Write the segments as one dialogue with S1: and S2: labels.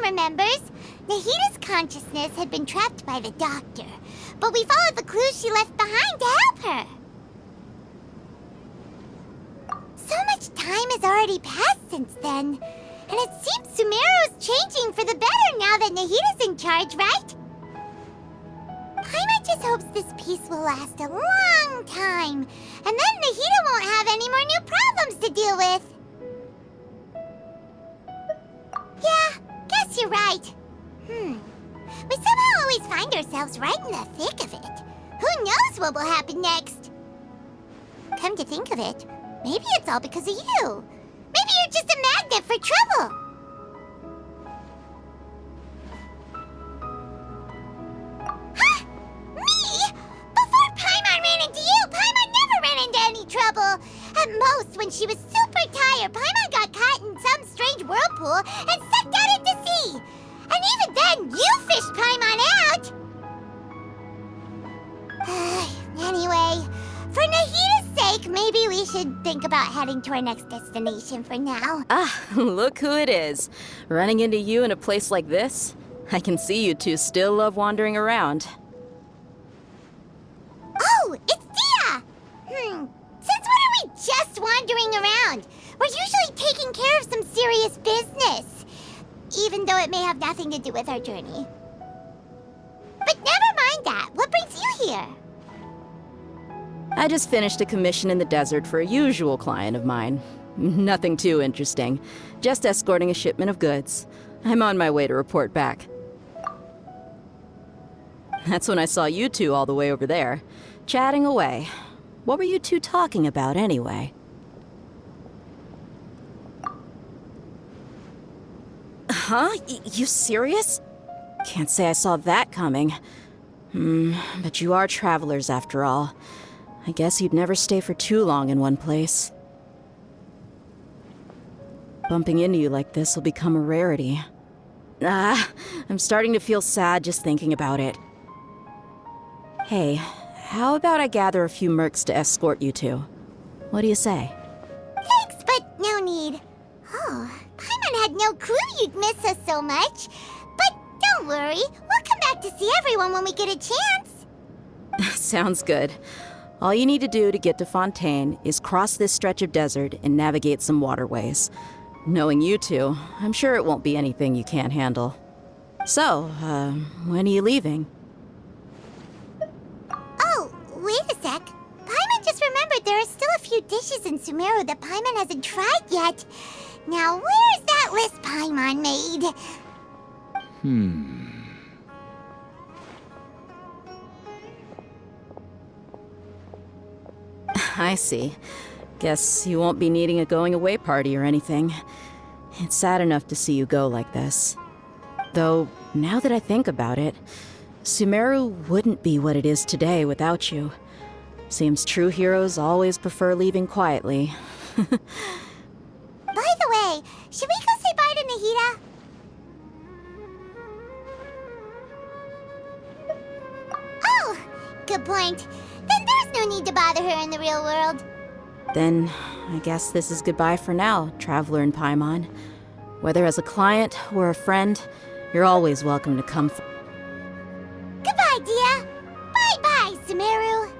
S1: remembers. Nahita's consciousness had been trapped by the doctor, but we followed the clues she left behind to help her. So much time has already passed since then, and it seems Sumeru's changing for the better now that Nahita's in charge, right? Paimon just hopes this peace will last a long time, and then Nahita won't have any more new problems to deal with. Yeah, guess you're right. We somehow always find ourselves right in the thick of it. Who knows what will happen next? Come to think of it, maybe it's all because of you. Maybe you're just a magnet for trouble. Huh? Me? Before Paimon ran into you, Paimon never ran into any trouble. At most, when she was super tired, Paimon got caught in some strange whirlpool and sucked out into sea. And even then, you fished Paimon out! Anyway, for Nahita's sake, maybe we should think about heading to our next destination for now.
S2: Ah, look who it is. Running into you in a place like this? I can see you two still love wandering around.
S1: Oh, it's Dia! Since when are we just wandering around? We're usually taking care of some serious business, even though it may have nothing to do with our journey. But never mind that. What brings you here?
S2: I just finished a commission in the desert for a usual client of mine. Nothing too interesting. Just escorting a shipment of goods. I'm on my way to report back. That's when I saw you two all the way over there, chatting away. What were you two talking about anyway? Huh? You serious? Can't say I saw that coming. But you are travelers after all. I guess you'd never stay for too long in one place. Bumping into you like this will become a rarity. I'm starting to feel sad just thinking about it. Hey, how about I gather a few mercs to escort you two? What do you say?
S1: Thanks, but no need. Oh, Paimon had no clue you'd miss us so much. But don't worry, we'll come back to see everyone when we get a chance.
S2: Sounds good. All you need to do to get to Fontaine is cross this stretch of desert and navigate some waterways. Knowing you two, I'm sure it won't be anything you can't handle. So, when are you leaving?
S1: Oh, wait a sec. Paimon just remembered there are still a few dishes in Sumeru that Paimon hasn't tried yet. Now, where's that list Paimon made?
S2: I see. Guess you won't be needing a going-away party or anything. It's sad enough to see you go like this. Though, now that I think about it, Sumeru wouldn't be what it is today without you. Seems true heroes always prefer leaving quietly.
S1: By the way, should we go say bye to Nahita? Oh, good point. Then there's no need to bother her in the real world.
S2: Then, I guess this is goodbye for now, Traveler in Paimon. Whether as a client or a friend, you're always welcome to come.
S1: Goodbye, Dia. Bye-bye, Sumeru.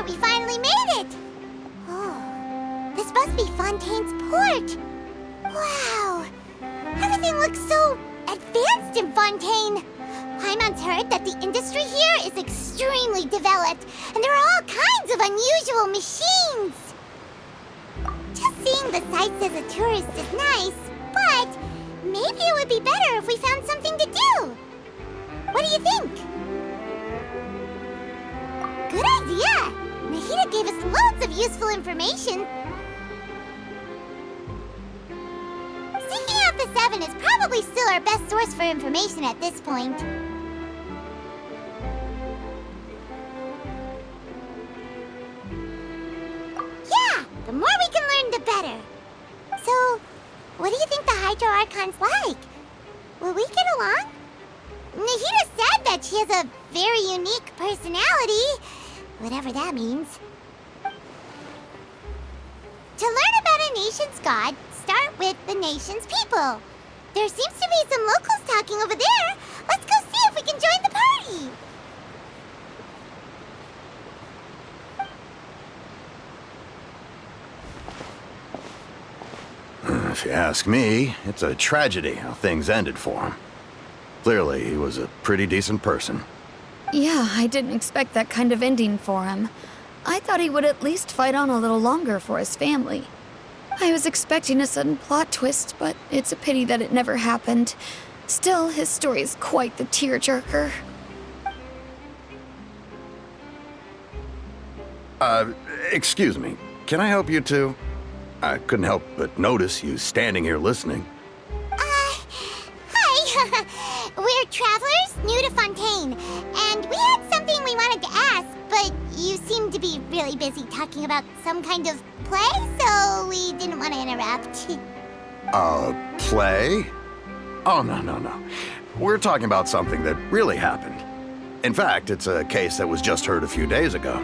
S1: We finally made it! Oh, this must be Fontaine's port! Wow! Everything looks so advanced in Fontaine. Paimon's heard that the industry here is extremely developed, and there are all kinds of unusual machines. Just seeing the sights as a tourist is nice, but maybe it would be better if we found something to do. What do you think? Good idea! Nahida gave us loads of useful information. Seeking out the Seven is probably still our best source for information at this point. Yeah, the more we can learn, the better. So, what do you think the Hydro Archon's like? Will we get along? Nahida said that she has a very unique personality, whatever that means. To learn about a nation's god, start with the nation's people. There seems to be some locals talking over there. Let's go see if we can join the party.
S3: If you ask me, it's a tragedy how things ended for him. Clearly, he was a pretty decent person.
S4: Yeah, I didn't expect that kind of ending for him. I thought he would at least fight on a little longer for his family. I was expecting a sudden plot twist, but it's a pity that it never happened. Still, his story is quite the tearjerker.
S3: Excuse me. Can I help you too? I couldn't help but notice you standing here listening.
S1: Hi. We're travelers new to Fontaine, and we had something we wanted to ask, but you seemed to be really busy talking about some kind of play, so we didn't want to interrupt.
S3: Play? Oh, no. We're talking about something that really happened. In fact, it's a case that was just heard a few days ago.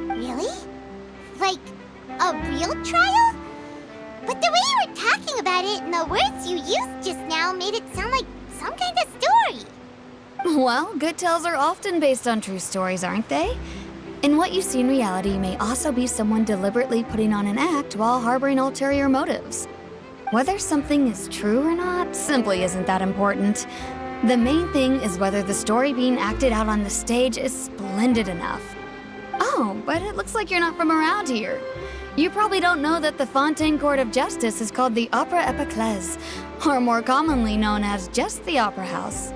S1: Really? Like, a real trial? But the way you were talking about it and the words you used just now made it sound like some kind of story.
S4: Well, good tales are often based on true stories, aren't they? And what you see in reality may also be someone deliberately putting on an act while harboring ulterior motives. Whether something is true or not simply isn't that important. The main thing is whether the story being acted out on the stage is splendid enough. Oh, but it looks like you're not from around here. You probably don't know that the Fontaine Court of Justice is called the Opera Epiclese, or more commonly known as just the Opera House.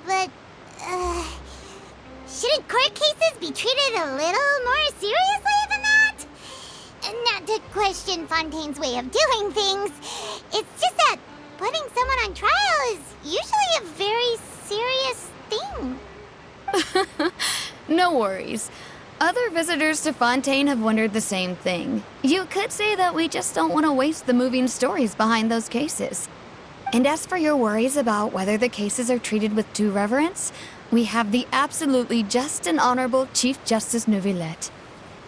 S1: But, shouldn't court cases be treated a little more seriously than that? Not to question Fontaine's way of doing things, it's just that putting someone on trial is usually a very serious thing.
S4: No worries. Other visitors to Fontaine have wondered the same thing. You could say that we just don't want to waste the moving stories behind those cases. And as for your worries about whether the cases are treated with due reverence, we have the absolutely just and honorable Chief Justice Neuvillette,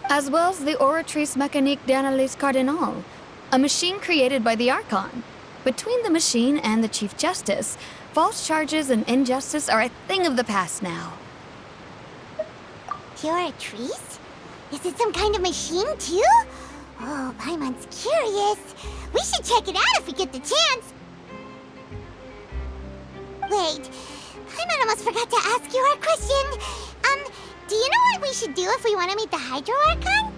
S4: as well as the Oratrice Mécanique d'Analyse Cardinal, a machine created by the Archon. Between the machine and the Chief Justice, false charges and injustice are a thing of the past now.
S1: Oratrice? Is it some kind of machine, too? Oh, Paimon's curious. We should check it out if we get the chance. Wait, Paimon almost forgot to ask you our question. Do you know what we should do if we want to meet the Hydro Archon?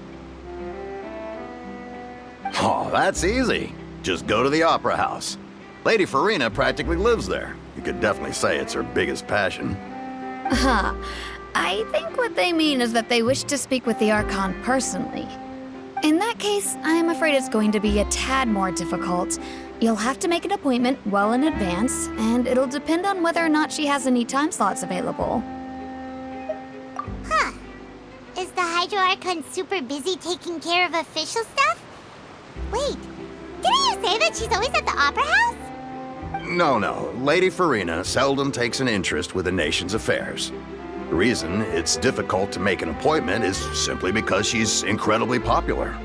S3: Oh, that's easy. Just go to the Opera House. Lady Farina practically lives there. You could definitely say it's her biggest passion.
S4: Huh. I think what they mean is that they wish to speak with the Archon personally. In that case, I am afraid it's going to be a tad more difficult. You'll have to make an appointment well in advance, and it'll depend on whether or not she has any time slots available.
S1: Huh. Is the Hydro Archon super busy taking care of official stuff? Wait, didn't you say that she's always at the Opera House?
S3: No. Lady Farina seldom takes an interest with the nation's affairs. The reason it's difficult to make an appointment is simply because she's incredibly popular.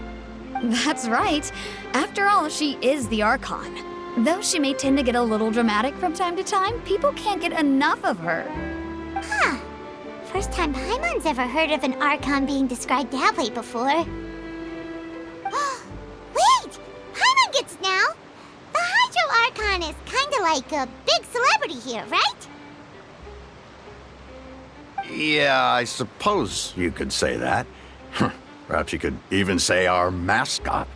S4: That's right. After all, she is the Archon. Though she may tend to get a little dramatic from time to time, people can't get enough of her.
S1: Huh. First time Paimon's ever heard of an Archon being described that way before. like a big celebrity here, right?
S3: Yeah, I suppose you could say that. Perhaps you could even say our mascot.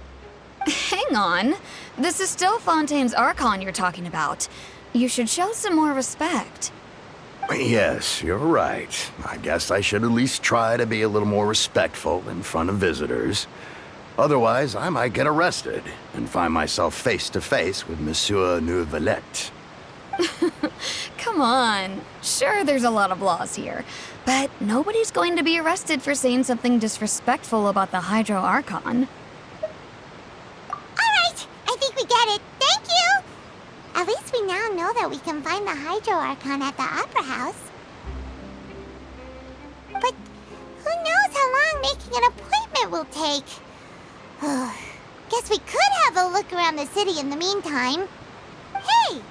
S4: Hang on. This is still Fontaine's Archon you're talking about. You should show some more respect.
S3: Yes, you're right. I guess I should at least try to be a little more respectful in front of visitors. Otherwise, I might get arrested and find myself face to face with Monsieur Neuvillette.
S4: Come on. Sure, there's a lot of laws here, but nobody's going to be arrested for saying something disrespectful about the Hydro Archon.
S1: Alright, I think we get it. Thank you! At least we now know that we can find the Hydro Archon at the Opera House. But who knows how long making an appointment will take? Guess we could have a look around the city in the meantime. Hey!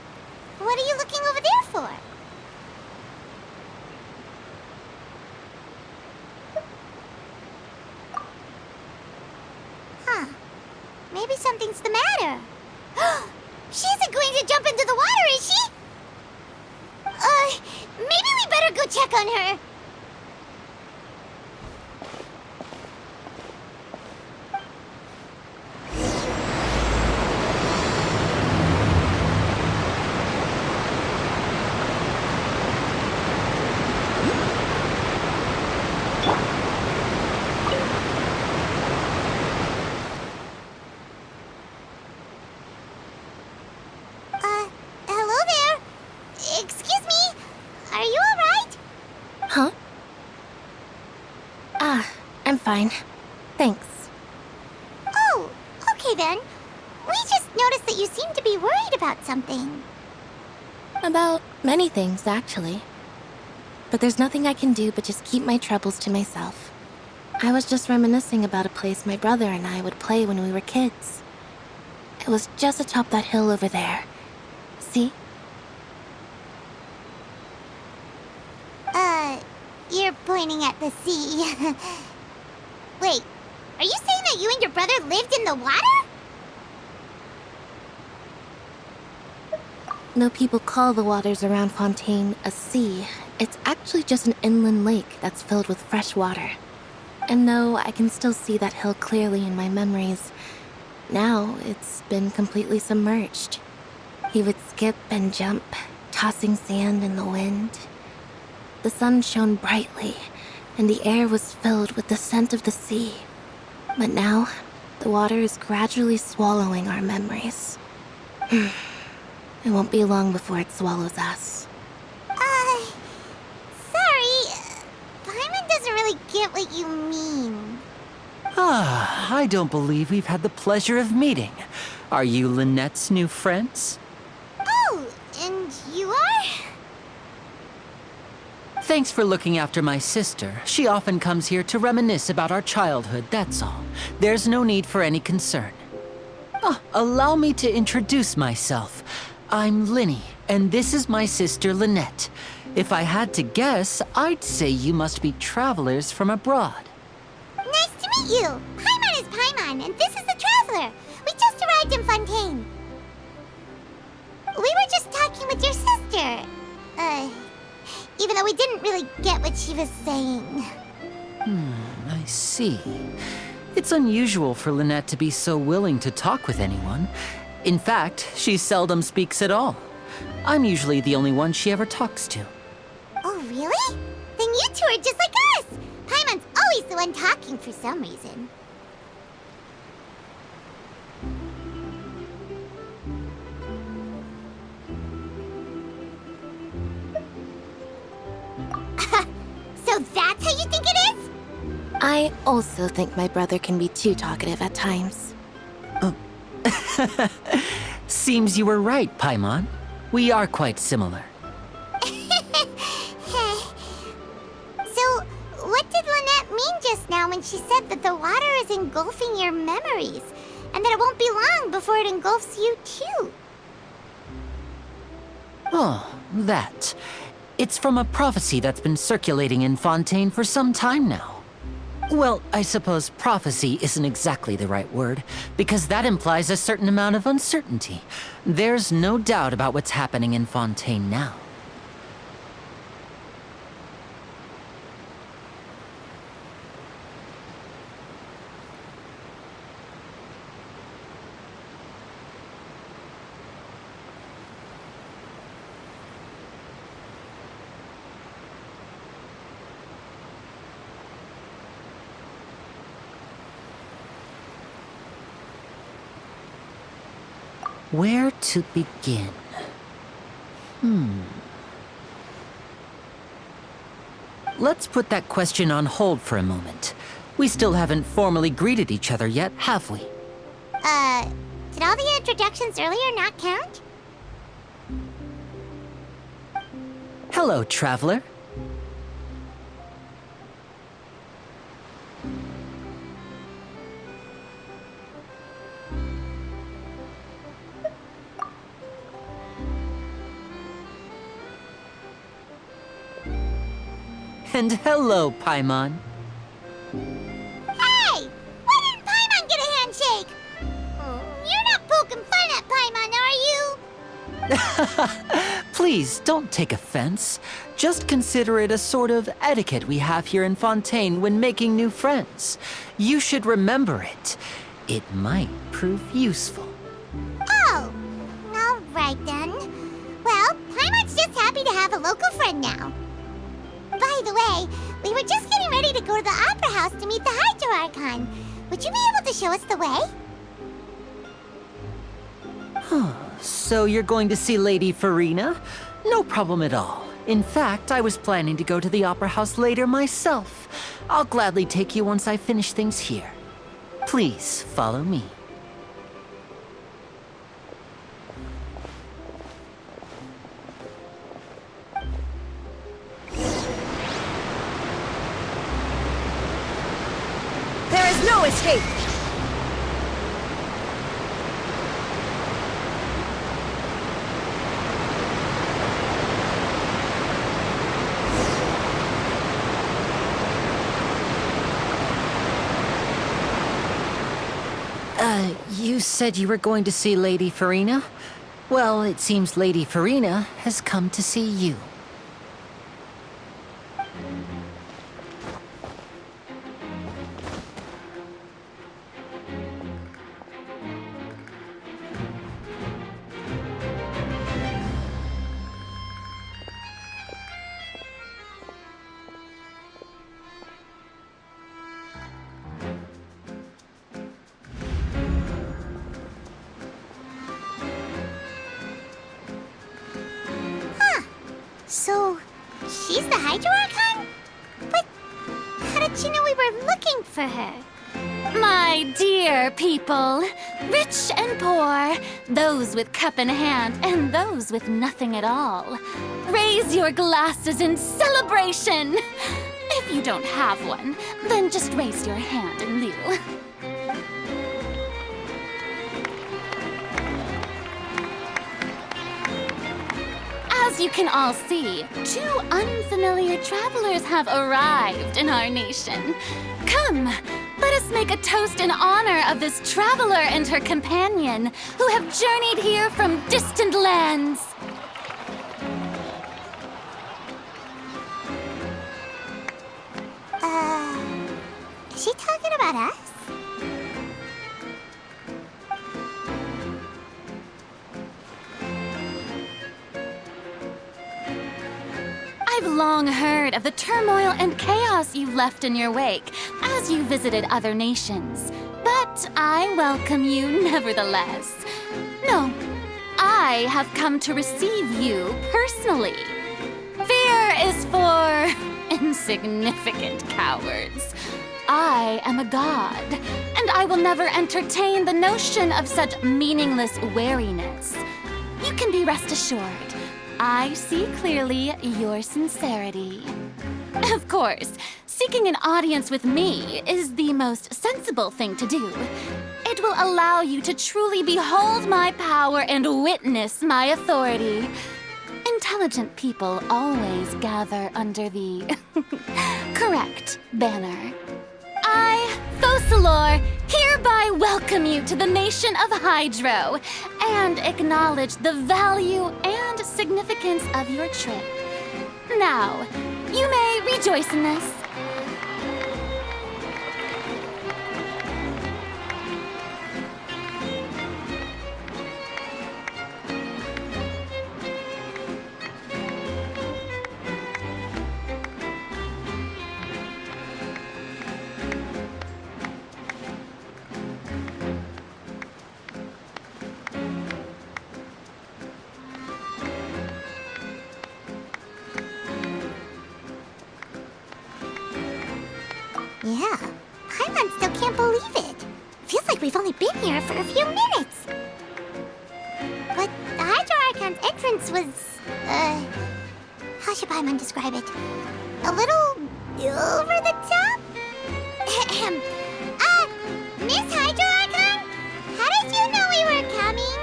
S1: What are you looking over there for? Huh. Maybe something's the matter. She isn't going to jump into the water, is she? Maybe we better go check on her. Hello there. Excuse me. Are you alright?
S5: Huh? I'm fine. Thanks.
S1: Oh, okay then. We just noticed that you seem to be worried about something.
S5: About many things, actually. But there's nothing I can do but just keep my troubles to myself. I was just reminiscing about a place my brother and I would play when we were kids. It was just atop that hill over there. See?
S1: You're pointing at the sea. Wait, are you saying that you and your brother lived in the water?
S5: No, people call the waters around Fontaine a sea. It's actually just an inland lake that's filled with fresh water. And no, I can still see that hill clearly in my memories. Now, it's been completely submerged. He would skip and jump, tossing sand in the wind. The sun shone brightly, and the air was filled with the scent of the sea. But now, the water is gradually swallowing our memories. It won't be long before it swallows us.
S1: Sorry. Paimon doesn't really get what you mean.
S6: I don't believe we've had the pleasure of meeting. Are you Lynette's new friends?
S1: Oh, and you are?
S6: Thanks for looking after my sister. She often comes here to reminisce about our childhood, that's all. There's no need for any concern. Allow me to introduce myself. I'm Linny, and this is my sister Lynette. If I had to guess, I'd say you must be travelers from abroad.
S1: Nice to meet you. Paimon is Paimon, and this is the Traveler. We just arrived in Fontaine. We were just talking with your sister. Even though we didn't really get what she was saying.
S6: I see. It's unusual for Lynette to be so willing to talk with anyone. In fact, she seldom speaks at all. I'm usually the only one she ever talks to.
S1: Oh, really? Then you two are just like us. Paimon's always the one talking for some reason. So that's how you think it is?
S5: I also think my brother can be too talkative at times.
S6: Seems you were right, Paimon. We are quite similar.
S1: So, what did Lynette mean just now when she said that the water is engulfing your memories, and that it won't be long before it engulfs you too?
S6: Oh, that. It's from a prophecy that's been circulating in Fontaine for some time now. Well, I suppose prophecy isn't exactly the right word, because that implies a certain amount of uncertainty. There's no doubt about what's happening in Fontaine now. Where to begin? Let's put that question on hold for a moment. We still haven't formally greeted each other yet, have we?
S1: Did all the introductions earlier not count?
S6: Hello, traveler. And hello, Paimon.
S1: Hey! Why didn't Paimon get a handshake? You're not poking fun at Paimon, are you?
S6: Please, don't take offense. Just consider it a sort of etiquette we have here in Fontaine when making new friends. You should remember it. It might prove useful.
S1: Oh, all right then. Well, Paimon's just happy to have a local friend now. By the way, we were just getting ready to go to the Opera House to meet the Hydro Archon. Would you be able to show us the way?
S6: So you're going to see Lady Farina? No problem at all. In fact, I was planning to go to the Opera House later myself. I'll gladly take you once I finish things here. Please, follow me.
S2: There is no escape!
S6: You said you were going to see Lady Farina? Well, it seems Lady Farina has come to see you.
S1: So, she's the Hydro Archon? But how did she know we were looking for her?
S4: My dear people, rich and poor, those with cup in hand and those with nothing at all, raise your glasses in celebration. If you don't have one, then just raise your hand in lieu. As you can all see, two unfamiliar travelers have arrived in our nation. Come, let us make a toast in honor of this traveler and her companion who have journeyed here from distant lands.
S1: Is she talking about us?
S4: I've long heard of the turmoil and chaos you left in your wake as you visited other nations. But I welcome you nevertheless. No, I have come to receive you personally. Fear is for insignificant cowards. I am a god, and I will never entertain the notion of such meaningless wariness. You can be rest assured. I see clearly your sincerity. Of course, seeking an audience with me is the most sensible thing to do. It will allow you to truly behold my power and witness my authority. Intelligent people always gather under the correct banner.
S7: welcome you to the nation of Hydro and acknowledge the value and significance of your trip. Now, you may rejoice in this.
S1: Yeah, Paimon still can't believe it. Feels like we've only been here for a few minutes. But the Hydro Archon's entrance was, how should Paimon describe it? A little over the top? Miss Hydro Archon? How did you know we were coming?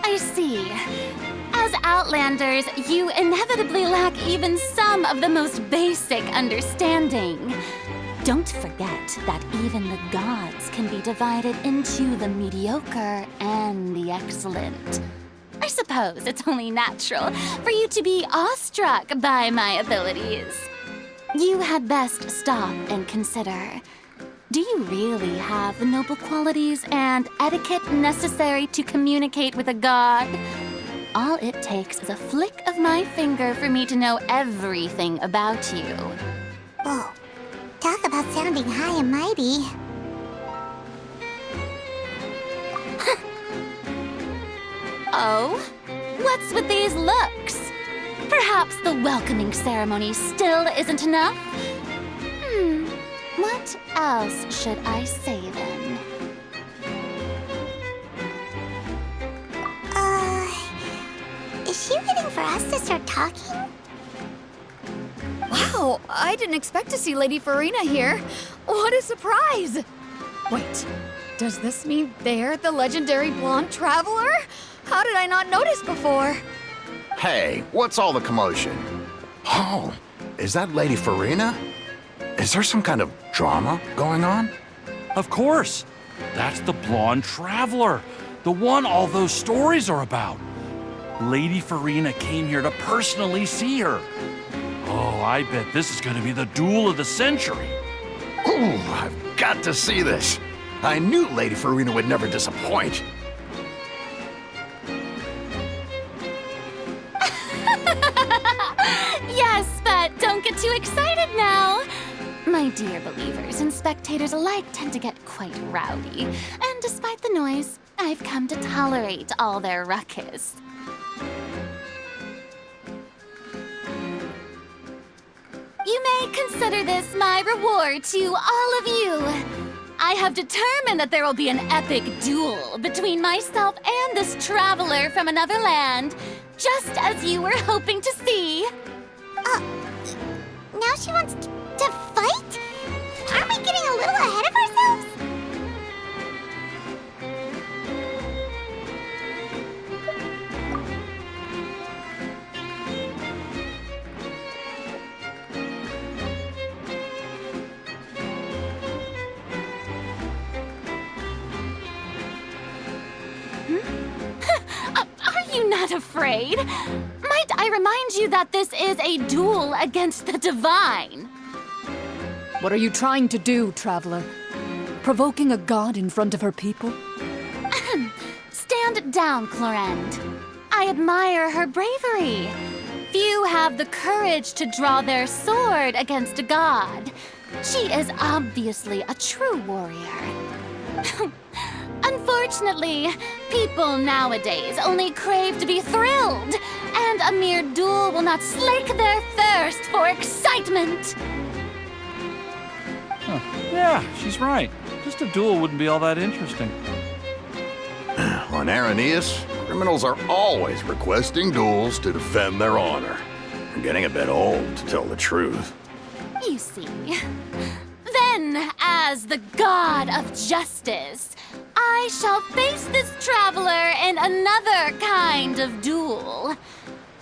S7: I see. As Outlanders, you inevitably lack even some of the most basic understanding. Don't forget that even the gods can be divided into the mediocre and the excellent. I suppose it's only natural for you to be awestruck by my abilities. You had best stop and consider. Do you really have the noble qualities and etiquette necessary to communicate with a god? All it takes is a flick of my finger for me to know everything about you.
S1: Whoa, talk about sounding high and mighty.
S7: Oh? What's with these looks? Perhaps the welcoming ceremony still isn't enough? What else should I say then?
S1: Is she waiting for us to start talking?
S4: Wow, I didn't expect to see Lady Farina here. What a surprise! Wait, does this mean they're the legendary blonde traveler? How did I not notice before?
S3: Hey, what's all the commotion? Oh, is that Lady Farina? Is there some kind of drama going on?
S8: Of course. That's the blonde traveler. The one all those stories are about. Lady Farina came here to personally see her. Oh, I bet this is going to be the duel of the century.
S3: Ooh, I've got to see this. I knew Lady Farina would never disappoint.
S7: Yes, but don't get too excited now. My dear believers and spectators alike tend to get quite rowdy, and despite the noise, I've come to tolerate all their ruckus. You may consider this my reward to all of you. I have determined that there will be an epic duel between myself and this traveler from another land, just as you were hoping to see.
S1: Now she wants to fight? Aren't we getting a little ahead of ourselves?
S7: Are you not afraid? Might I remind you that this is a duel against the divine?
S9: What are you trying to do, traveler? Provoking a god in front of her people?
S7: Stand down, Clorend. I admire her bravery. Few have the courage to draw their sword against a god. She is obviously a true warrior. Unfortunately, people nowadays only crave to be thrilled, and a mere duel will not slake their thirst for excitement.
S8: Huh. Yeah, she's right. Just a duel wouldn't be all that interesting.
S3: On Araneus, criminals are always requesting duels to defend their honor. I'm getting a bit old, to tell the truth.
S7: You see. Then, as the god of justice, I shall face this traveler in another kind of duel.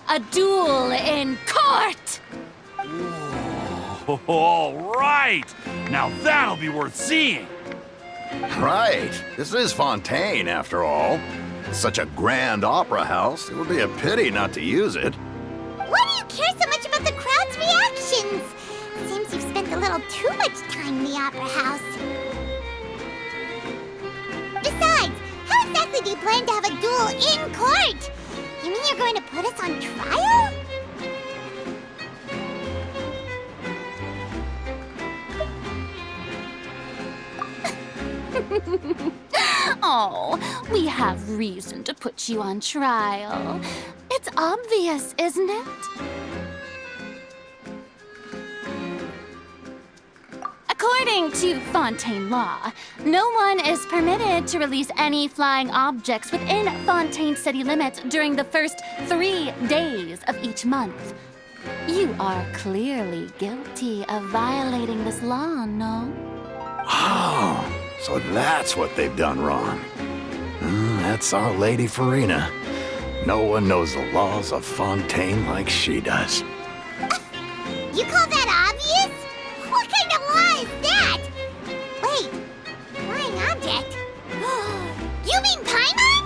S7: A duel in court!
S8: All right! Now that'll be worth seeing!
S3: Right. This is Fontaine, after all. It's such a grand opera house, it would be a pity not to use it.
S1: Why do you care so much about the crowd's reactions? Seems you've spent a little too much time in the opera house. Besides, how exactly do you plan to have a duel in court? You mean you're going to put us on trial?
S7: Oh, we have reason to put you on trial. It's obvious, isn't it? According to Fontaine law, no one is permitted to release any flying objects within Fontaine city limits during the first 3 days of each month. You are clearly guilty of violating this law, no?
S3: Oh, so that's what they've done wrong. That's our Lady Farina. No one knows the laws of Fontaine like she does.
S1: You call that obvious? What kind of law is that? Wait, flying object? You mean Paimon?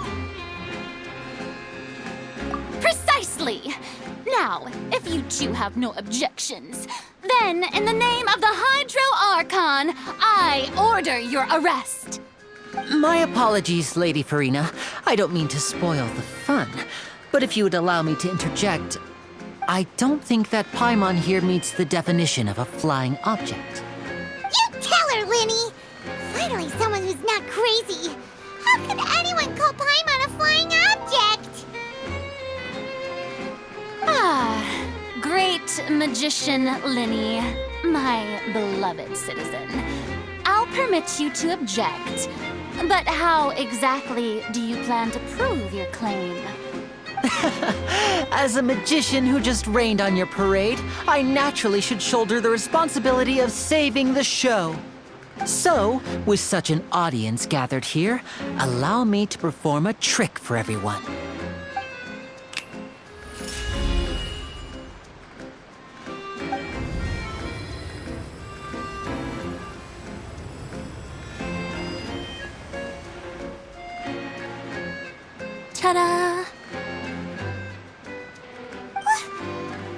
S7: Precisely! Now, if you two have no objections, then in the name of the Hydro Archon, I order your arrest.
S6: My apologies, Lady Farina. I don't mean to spoil the fun. But if you would allow me to interject, I don't think that Paimon here meets the definition of a flying object.
S1: You tell her, Linny! Finally someone who's not crazy. How could anyone call Paimon a flying object?
S7: Ah, great magician Linny, my beloved citizen. I'll permit you to object, but how exactly do you plan to prove your claim?
S6: As a magician who just rained on your parade, I naturally should shoulder the responsibility of saving the show. So, with such an audience gathered here, allow me to perform a trick for everyone.
S7: Ta-da!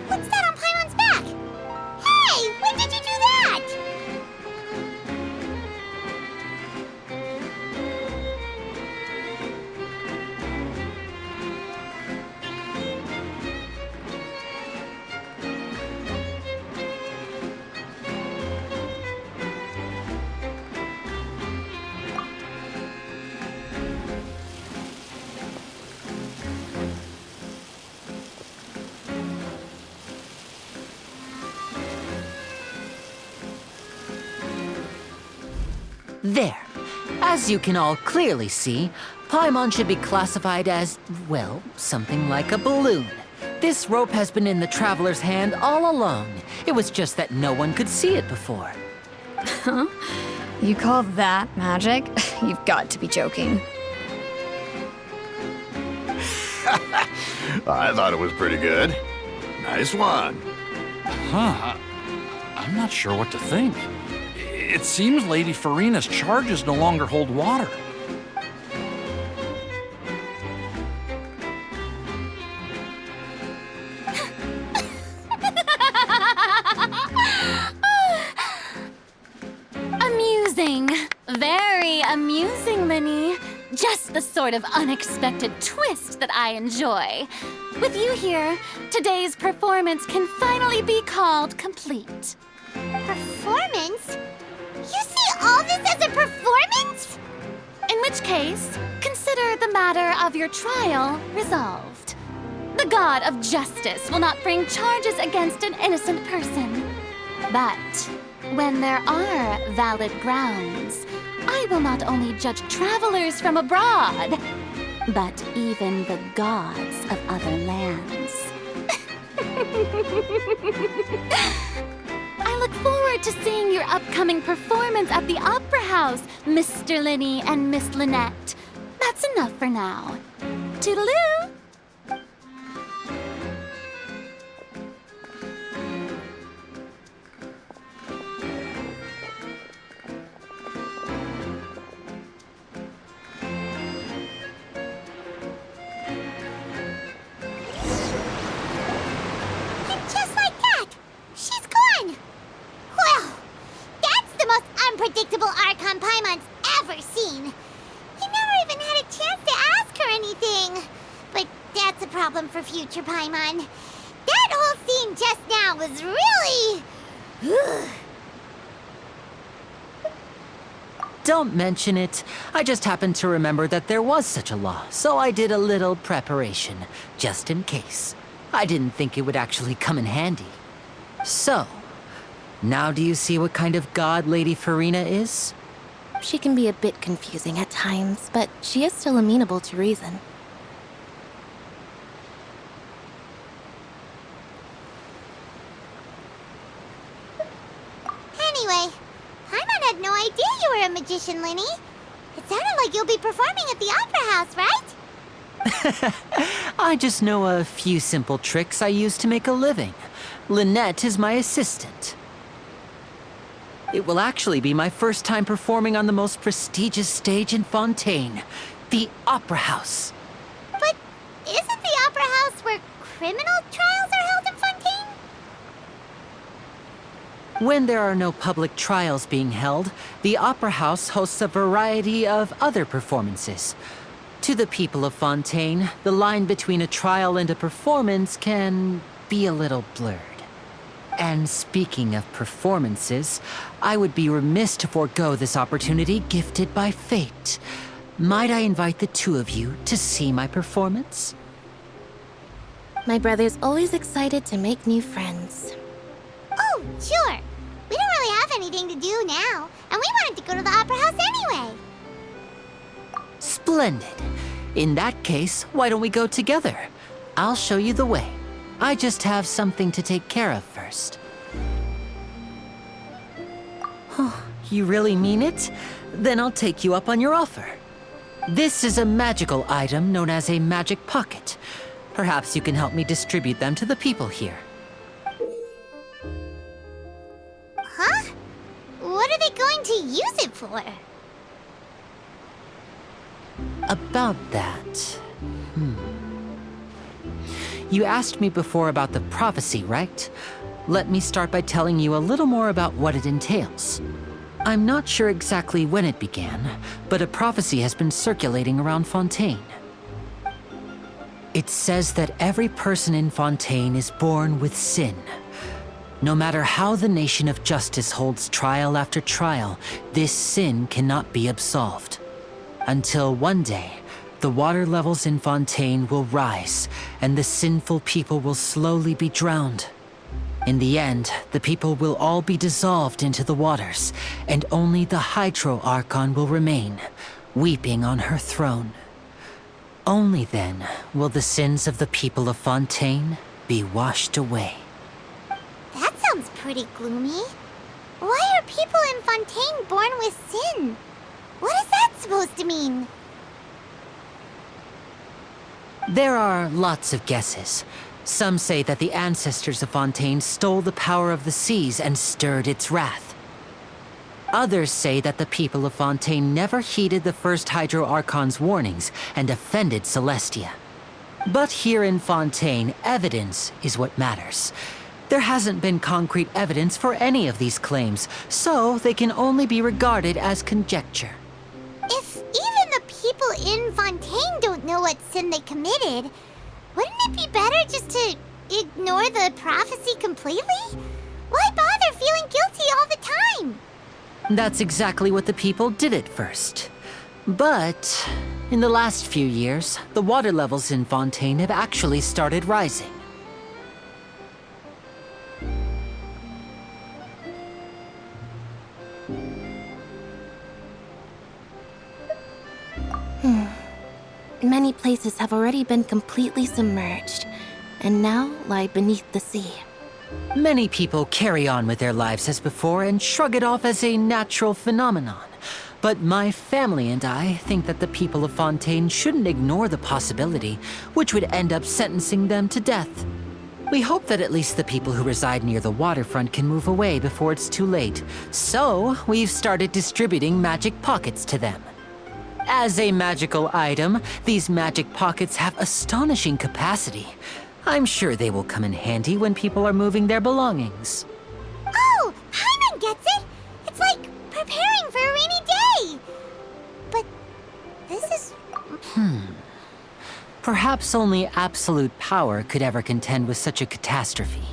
S1: What's that on Paimon's back? Hey, when did you do that?
S6: There. As you can all clearly see, Paimon should be classified as, well, something like a balloon. This rope has been in the traveler's hand all along. It was just that no one could see it before.
S4: Huh? You call that magic? You've got to be joking.
S3: I thought it was pretty good. Nice one.
S8: Huh. I'm not sure what to think. It seems Lady Farina's charges no longer hold water.
S7: Amusing. Very amusing, Linny. Just the sort of unexpected twist that I enjoy. With you here, today's performance can finally be called complete.
S1: Performance? You see all this as a performance?
S7: In which case, consider the matter of your trial resolved. The god of justice will not bring charges against an innocent person. But when there are valid grounds, I will not only judge travelers from abroad, but even the gods of other lands. I look forward to seeing your upcoming performance at the Opera House, Mr. Linny and Miss Lynette. That's enough for now. Toodaloo!
S1: everyone Paimon's ever seen. You never even had a chance to ask her anything. But that's a problem for future Paimon. That whole scene just now was really...
S6: Don't mention it. I just happened to remember that there was such a law, so I did a little preparation, just in case. I didn't think it would actually come in handy. So, now do you see what kind of god Lady Farina is?
S5: She can be a bit confusing at times, but she is still amenable to reason.
S1: Anyway, Paimon had no idea you were a magician, Linny. It sounded like you'll be performing at the Opera House, right?
S6: I just know a few simple tricks I use to make a living. Lynette is my assistant. It will actually be my first time performing on the most prestigious stage in Fontaine, the Opera House.
S1: But isn't the Opera House where criminal trials are held in Fontaine?
S6: When there are no public trials being held, the Opera House hosts a variety of other performances. To the people of Fontaine, the line between a trial and a performance can be a little blurred. And speaking of performances, I would be remiss to forego this opportunity gifted by fate. Might I invite the two of you to see my performance?
S5: My brother's always excited to make new friends.
S1: Oh, sure. We don't really have anything to do now, and we wanted to go to the Opera House anyway.
S6: Splendid. In that case, why don't we go together? I'll show you the way. I just have something to take care of first. Oh, you really mean it? Then I'll take you up on your offer. This is a magical item known as a magic pocket. Perhaps you can help me distribute them to the people here.
S1: Huh? What are they going to use it for?
S6: About that... You asked me before about the prophecy, right? Let me start by telling you a little more about what it entails. I'm not sure exactly when it began, but a prophecy has been circulating around Fontaine. It says that every person in Fontaine is born with sin. No matter how the nation of justice holds trial after trial, this sin cannot be absolved. Until one day, the water levels in Fontaine will rise, and the sinful people will slowly be drowned. In the end, the people will all be dissolved into the waters, and only the Hydro Archon will remain, weeping on her throne. Only then will the sins of the people of Fontaine be washed away.
S1: That sounds pretty gloomy. Why are people in Fontaine born with sin? What is that supposed to mean?
S6: There are lots of guesses. Some say that the ancestors of Fontaine stole the power of the seas and stirred its wrath. Others say that the people of Fontaine never heeded the first Hydro Archon's warnings and offended Celestia. But here in Fontaine, evidence is what matters. There hasn't been concrete evidence for any of these claims, so they can only be regarded as conjecture.
S1: If even the people in Fontaine don't know what sin they committed, wouldn't it be better just to ignore the prophecy completely? Why bother feeling guilty all the time?
S6: That's exactly what the people did at first. But in the last few years, the water levels in Fontaine have actually started rising.
S5: Many places have already been completely submerged, and now lie beneath the sea.
S6: Many people carry on with their lives as before and shrug it off as a natural phenomenon. But my family and I think that the people of Fontaine shouldn't ignore the possibility, which would end up sentencing them to death. We hope that at least the people who reside near the waterfront can move away before it's too late. So, we've started distributing magic pockets to them. As a magical item, these magic pockets have astonishing capacity. I'm sure they will come in handy when people are moving their belongings.
S1: Oh, Paimon gets it! It's like preparing for a rainy day! me. But this is...
S6: Perhaps only absolute power could ever contend with such a catastrophe.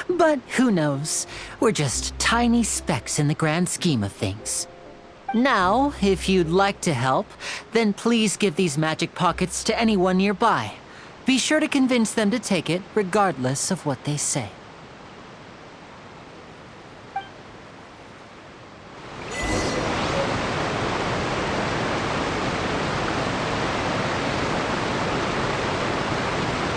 S6: But who knows? We're just tiny specks in the grand scheme of things. Now, if you'd like to help, then please give these magic pockets to anyone nearby. Be sure to convince them to take it, regardless of what they say.